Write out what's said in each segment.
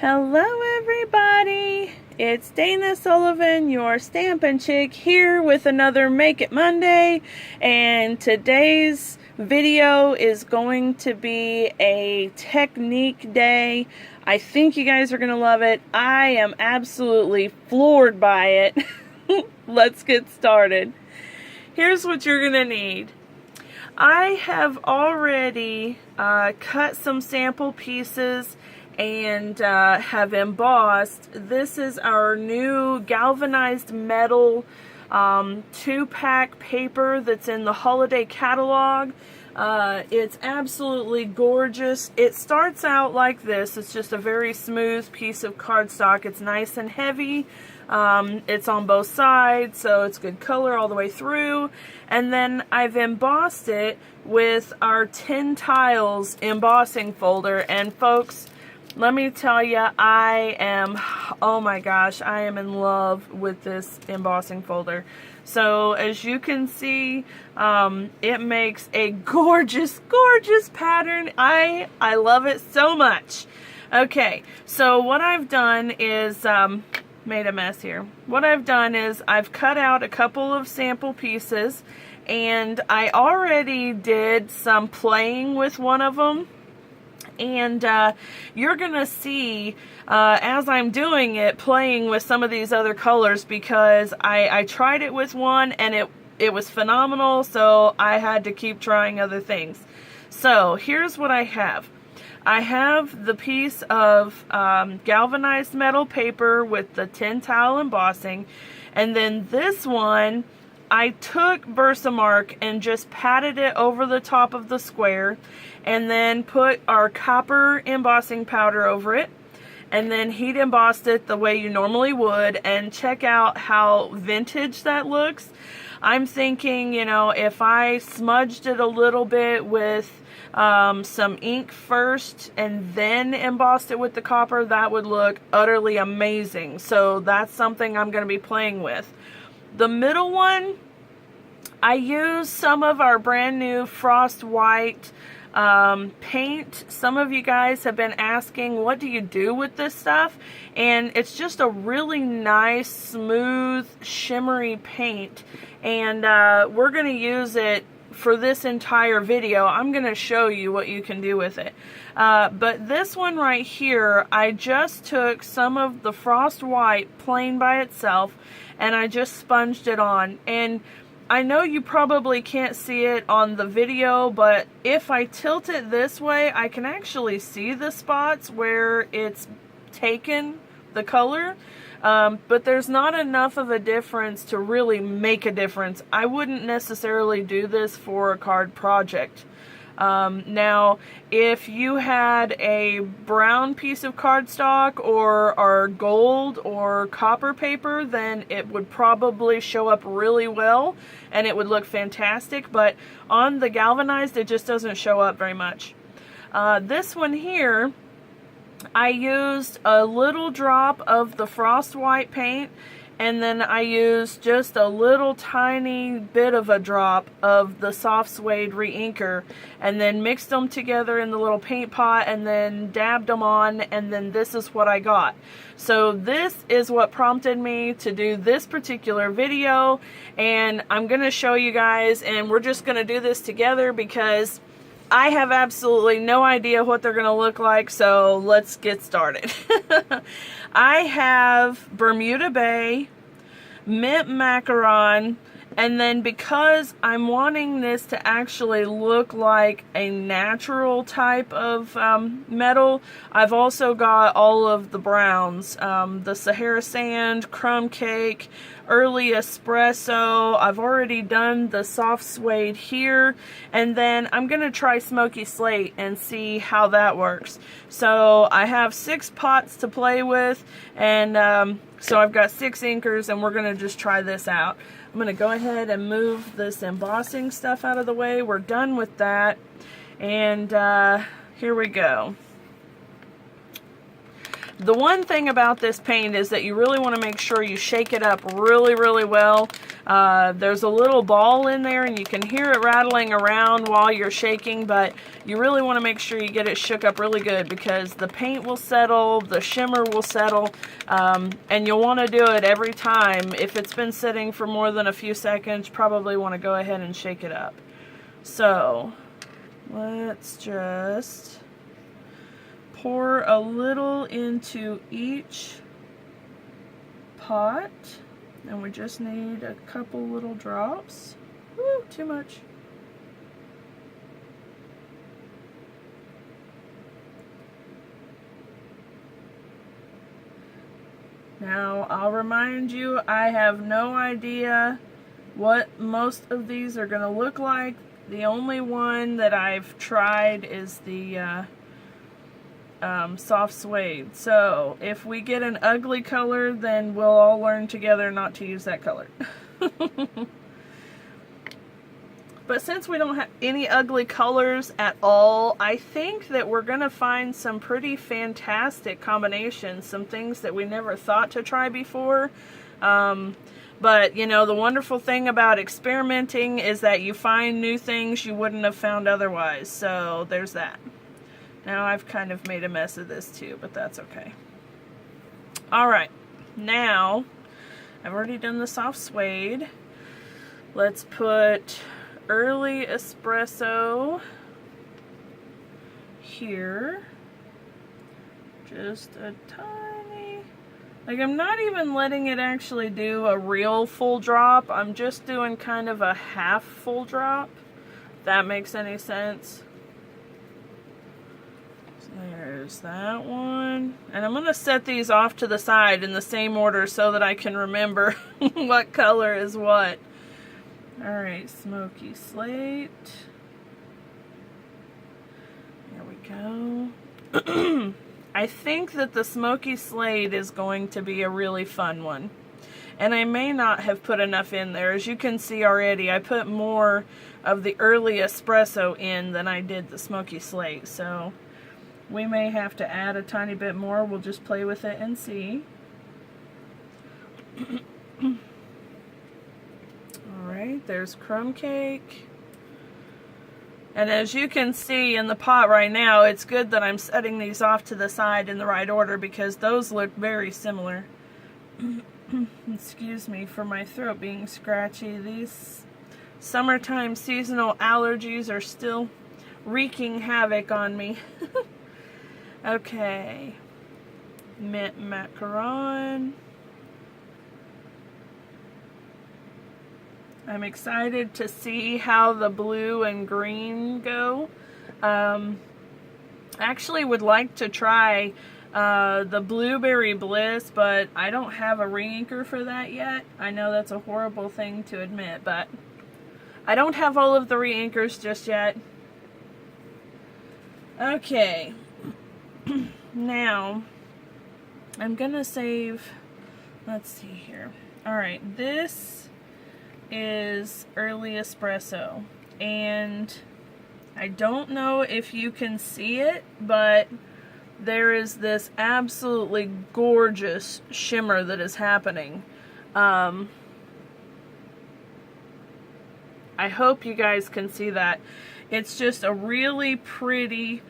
Hello everybody, it's Dana Sullivan, your Stampin' Chick, here with another Make It Monday, and today's video is going to be a technique day. I think you guys are going to love it. I am absolutely floored by it. Let's get started. Here's what you're going to need. I have already cut some sample pieces and have embossed. This is our new galvanized metal 2-pack paper that's in the holiday catalog. It's absolutely gorgeous. It starts out like this. It's just a very smooth piece of cardstock. It's nice and heavy. It's on both sides, so it's good color all the way through. And then I've embossed it with our 10 tiles embossing folder. And folks, let me tell you, oh my gosh, I am in love with this embossing folder. So as you can see, it makes a gorgeous, gorgeous pattern. I love it so much. Okay, so what I've done is, made a mess here. What I've done is I've cut out a couple of sample pieces, and I already did some playing with one of them. And you're gonna see as I'm doing it, playing with some of these other colors, because I tried it with one and it was phenomenal, so I had to keep trying other things. So here's what I have. I have the piece of galvanized metal paper with the 10 tile embossing, and then this one I took Versamark and just patted it over the top of the square, and then put our copper embossing powder over it, and then heat embossed it the way you normally would. And check out how vintage that looks. I'm thinking, you know, if I smudged it a little bit with some ink first and then embossed it with the copper, that would look utterly amazing. So that's something I'm going to be playing with. The middle one, I used some of our brand new Frost White paint. Some of you guys have been asking, what do you do with this stuff? And it's just a really nice, smooth, shimmery paint. And we're going to use it for this entire video. I'm going to show you what you can do with it. But this one right here, I just took some of the Frost White plain by itself, and I just sponged it on. And I know you probably can't see it on the video, but if I tilt it this way, I can actually see the spots where it's taken the color. But there's not enough of a difference to really make a difference. I wouldn't necessarily do this for a card project. Now, if you had a brown piece of cardstock or gold or copper paper, then it would probably show up really well and it would look fantastic. But on the galvanized, it just doesn't show up very much. This one here, I used a little drop of the Frost White paint, and then I used just a little tiny bit of a drop of the soft suede re-inker, and then mixed them together in the little paint pot and then dabbed them on, and then this is what I got. So this is what prompted me to do this particular video, and I'm going to show you guys, and we're just going to do this together because I have absolutely no idea what they're going to look like, so let's get started. I have Bermuda Bay, mint macaron, and then because I'm wanting this to actually look like a natural type of metal, I've also got all of the browns, the Sahara Sand, Crumb Cake, Early Espresso. I've already done the soft suede here, and then I'm going to try Smoky Slate and see how that works. So I have 6 pots to play with, and so I've got 6 inkers, and we're going to just try this out. I'm going to go ahead and move this embossing stuff out of the way. We're done with that, and here we go. The one thing about this paint is that you really want to make sure you shake it up really, really well. There's a little ball in there and you can hear it rattling around while you're shaking, but you really want to make sure you get it shook up really good because the paint will settle, the shimmer will settle, and you'll want to do it every time. If it's been sitting for more than a few seconds, probably want to go ahead and shake it up. So let's just pour a little into each pot, and we just need a couple little drops. Woo, too much. Now, I'll remind you, I have no idea what most of these are going to look like. The only one that I've tried is the soft suede. So if we get an ugly color, then we'll all learn together not to use that color. But since we don't have any ugly colors at all, I think that we're going to find some pretty fantastic combinations, some things that we never thought to try before. But, you know, the wonderful thing about experimenting is that you find new things you wouldn't have found otherwise. So there's that. Now I've kind of made a mess of this too, but that's okay. Alright, now I've already done the soft suede. Let's put early espresso here. Just a tiny, like I'm not even letting it actually do a real full drop. I'm just doing kind of a half full drop, if that makes any sense. There's that one. And I'm going to set these off to the side in the same order so that I can remember what color is what. Alright, smoky slate. There we go. I think that the smoky slate is going to be a really fun one. And I may not have put enough in there. As you can see already, I put more of the early espresso in than I did the smoky slate. So we may have to add a tiny bit more. We'll just play with it and see. Alright, there's crumb cake. And as you can see in the pot right now, it's good that I'm setting these off to the side in the right order because those look very similar. Excuse me for my throat being scratchy. These summertime seasonal allergies are still wreaking havoc on me. Okay, mint macaron. I'm excited to see how the blue and green go. Actually would like to try the blueberry bliss, but I don't have a re-inker for that yet. I know that's a horrible thing to admit, but I don't have all of the re-inkers just yet. Okay. Now, I'm gonna save, let's see here. Alright, this is early espresso, and I don't know if you can see it, but there is this absolutely gorgeous shimmer that is happening. I hope you guys can see that. It's just a really pretty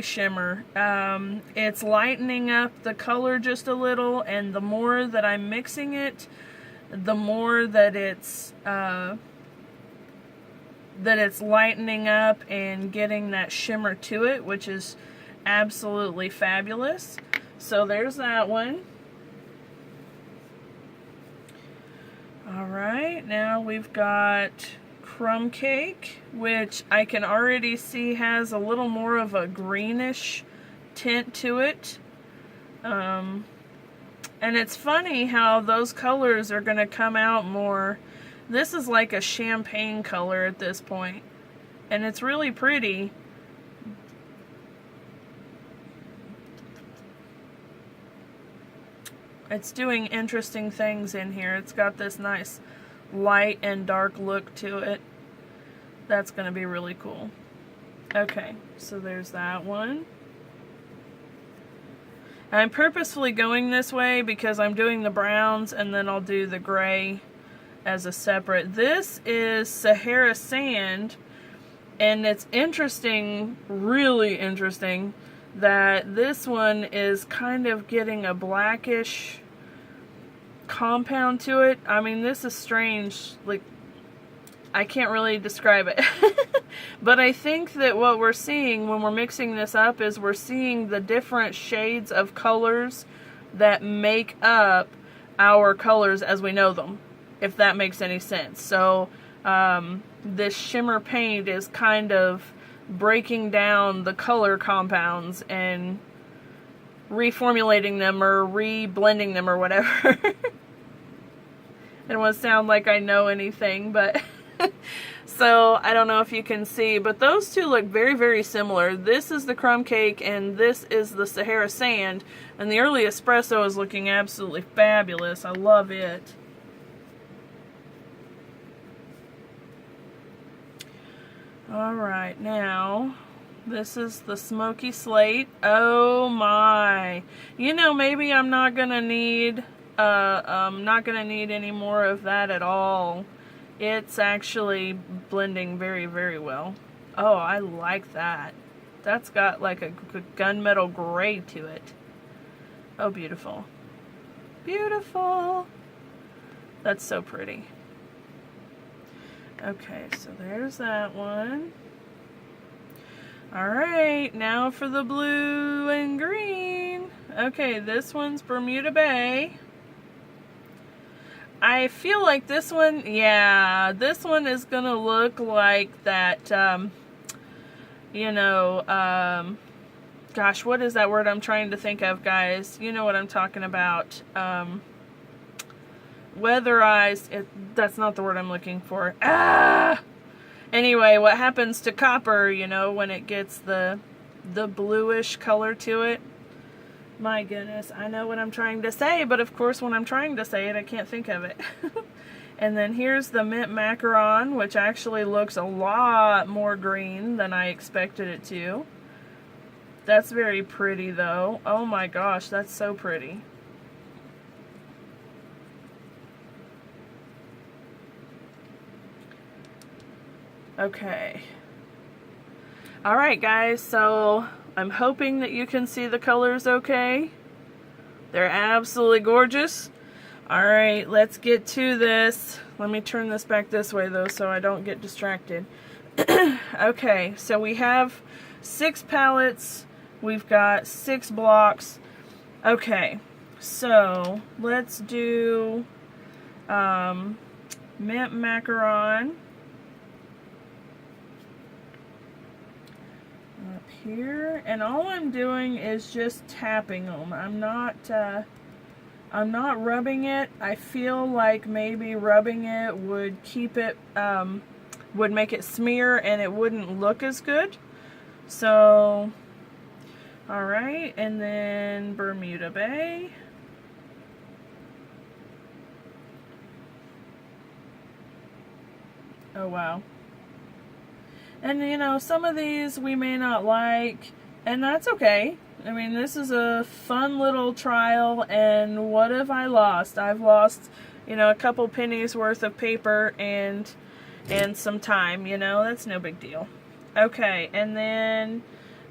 shimmer. It's lightening up the color just a little, and the more that I'm mixing it, the more that it's lightening up and getting that shimmer to it, which is absolutely fabulous. So there's that one. Alright, now we've got crumb cake, which I can already see has a little more of a greenish tint to it. And it's funny how those colors are going to come out more. This is like a champagne color at this point, and it's really pretty. It's doing interesting things in here. It's got this nice light and dark look to it. That's going to be really cool. Okay, so there's that one. I'm purposefully going this way because I'm doing the browns and then I'll do the gray as a separate. This is Sahara Sand, and it's interesting, really interesting, that this one is kind of getting a blackish compound to it. I mean, this is strange. Like, I can't really describe it. But I think that what we're seeing when we're mixing this up is we're seeing the different shades of colors that make up our colors as we know them, if that makes any sense. So this shimmer paint is kind of breaking down the color compounds and reformulating them or re-blending them or whatever. I don't want to sound like I know anything, but so I don't know if you can see, but those two look very, very similar. This is the crumb cake and this is the Sahara Sand, and the early espresso is looking absolutely fabulous. I love it. Alright, now this is the smoky slate. Oh my. You know, maybe I'm not gonna need any more of that at all. It's actually blending very, very well. Oh, I like that. That's got like a gunmetal gray to it. Oh, beautiful. Beautiful. That's so pretty. Okay, so there's that one. Alright, now for the blue and green. Okay, this one's Bermuda Bay. I feel like this one, yeah, this one is gonna look like that, you know, gosh, what is that word I'm trying to think of, guys? You know what I'm talking about. Weatherized, that's not the word I'm looking for. Ah! Anyway, what happens to copper, you know, when it gets the bluish color to it? My goodness, I know what I'm trying to say, but of course when I'm trying to say it, I can't think of it. And then here's the mint macaron, which actually looks a lot more green than I expected it to. That's very pretty though. Oh my gosh, that's so pretty. Okay. Alright guys, so I'm hoping that you can see the colors okay. They're absolutely gorgeous. Alright, let's get to this. Let me turn this back this way though so I don't get distracted. Okay, so we have 6 palettes. We've got 6 blocks. Okay, so let's do mint macaron. Up here, and all I'm doing is just tapping them. I'm not rubbing it. I feel like maybe rubbing it would keep it, would make it smear and it wouldn't look as good. So, alright, and then Bermuda Bay. Oh wow. And you know, some of these we may not like, and that's okay. I mean, this is a fun little trial, and what have I lost? I've lost, you know, a couple pennies worth of paper and some time, you know, that's no big deal. Okay, and then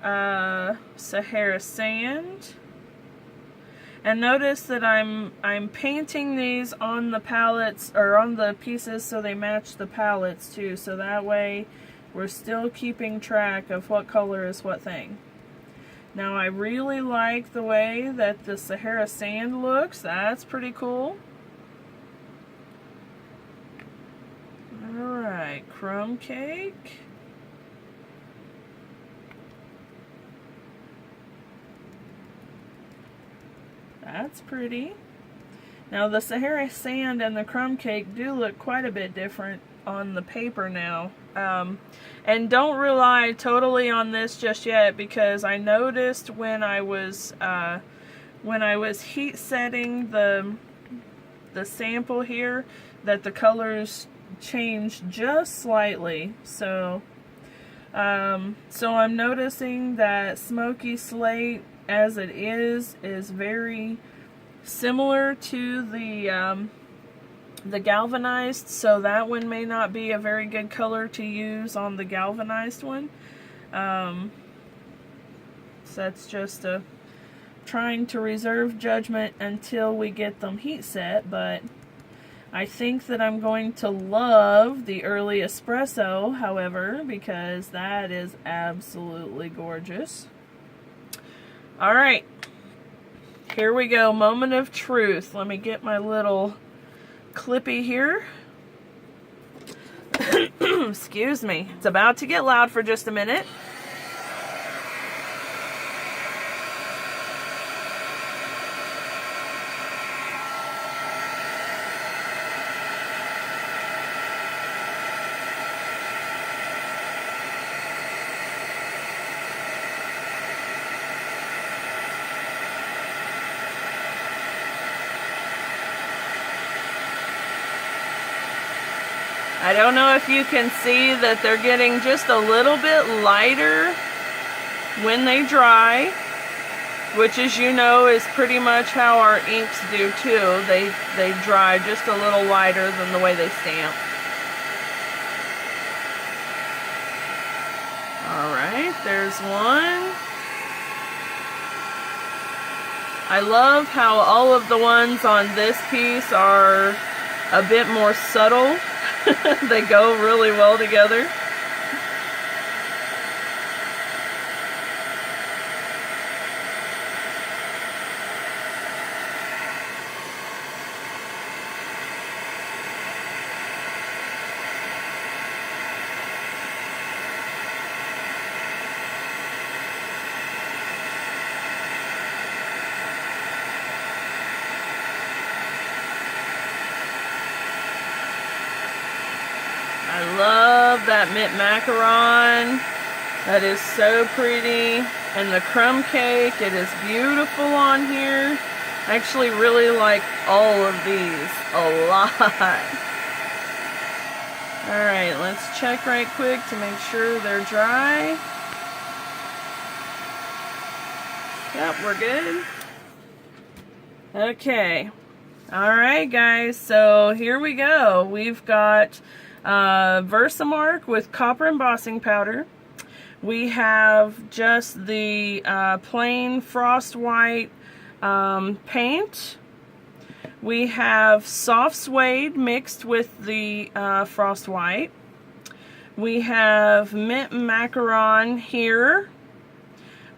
Sahara Sand. And notice that I'm painting these on the palettes, or on the pieces, so they match the palettes too, so that way we're still keeping track of what color is what thing. Now I really like the way that the Sahara Sand looks. That's pretty cool. Alright, crumb cake. That's pretty. Now the Sahara Sand and the crumb cake do look quite a bit different on the paper now. And don't rely totally on this just yet, because I noticed when I was heat setting the sample here that the colors changed just slightly. So I'm noticing that smoky slate as it is very similar to the galvanized, so that one may not be a very good color to use on the galvanized one. So that's just trying to reserve judgment until we get them heat set, but I think that I'm going to love the early espresso, however, because that is absolutely gorgeous. All right, here we go, moment of truth. Let me get my little clippy here. Excuse me. It's about to get loud for just a minute. I don't know if you can see that they're getting just a little bit lighter when they dry, which, as you know, is pretty much how our inks do too. They dry just a little lighter than the way they stamp. All right, there's one. I love how all of the ones on this piece are a bit more subtle. They go really well together. I love that mint macaron. That is so pretty. And the crumb cake, it is beautiful on here. I actually really like all of these a lot. Alright, let's check right quick to make sure they're dry. Yep, we're good. Okay. Alright guys, so here we go. We've got Versamark with copper embossing powder. We have just the plain frost white paint. We have soft suede mixed with the frost white. We have mint macaron here.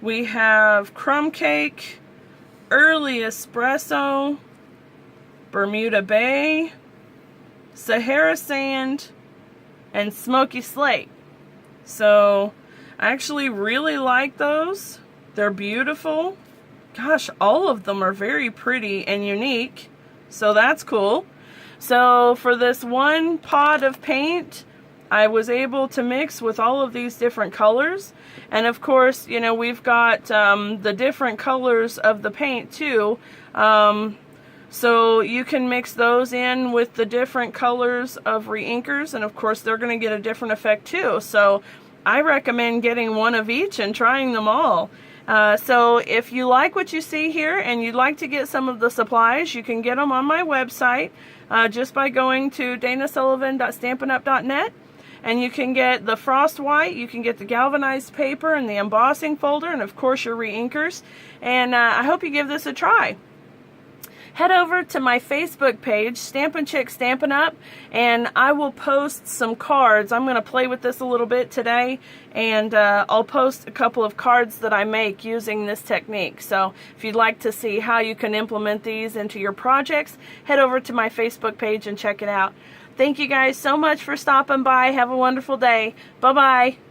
We have crumb cake, early espresso, Bermuda Bay, Sahara sand, and smoky slate. So I actually really like those. They're beautiful. Gosh, all of them are very pretty and unique, so that's cool. So for this one pot of paint, I was able to mix with all of these different colors. And of course, you know, we've got the different colors of the paint too. So you can mix those in with the different colors of re-inkers, and of course they're going to get a different effect too. So I recommend getting one of each and trying them all. So if you like what you see here and you'd like to get some of the supplies, you can get them on my website just by going to danasullivan.stampinup.net. And you can get the frost white, you can get the galvanized paper and the embossing folder, and of course your re-inkers. And I hope you give this a try. Head over to my Facebook page, Stampin' Chick Stampin' Up, and I will post some cards. I'm going to play with this a little bit today, and I'll post a couple of cards that I make using this technique. So if you'd like to see how you can implement these into your projects, head over to my Facebook page and check it out. Thank you guys so much for stopping by. Have a wonderful day. Bye-bye.